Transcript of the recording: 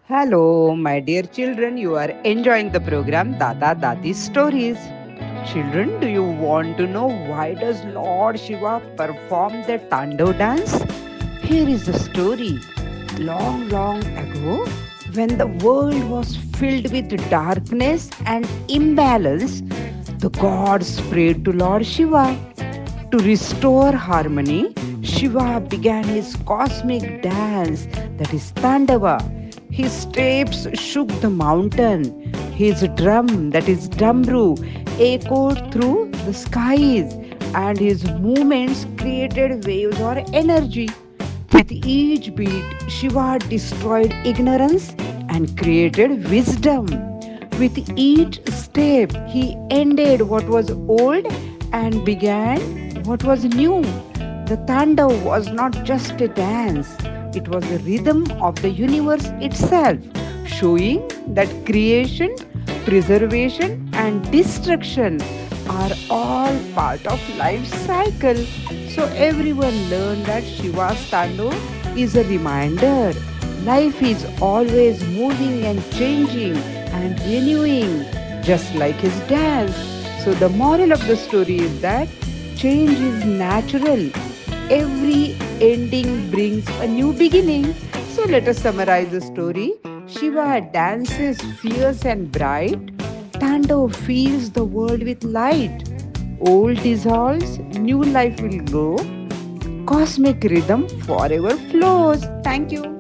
Hello, my dear children. You are enjoying the program Dada Dadi Stories. Children, do you want to know why does Lord Shiva perform the Tandav dance? Here is the story. Long, long ago, when the world was filled with darkness and imbalance, the gods prayed to Lord Shiva. To restore harmony, Shiva began his cosmic dance, that is Tandava. His steps shook the mountain. His drum, that is Damru, echoed through the skies, and his movements created waves or energy. With each beat, Shiva destroyed ignorance and created wisdom. With each step, he ended what was old and began what was new. The Tandav was not just a dance, it was the rhythm of the universe itself, showing that creation, preservation, and destruction are all part of life's cycle. So everyone learned that Shiva's Tandav is a reminder. Life is always moving and changing and renewing, just like his dance. So the moral of the story is that change is natural. Every ending brings a new beginning. So let us summarize the story. Shiva dances fierce and bright. Tandav fills the world with light. Old dissolves, new life will grow. Cosmic rhythm forever flows. Thank you.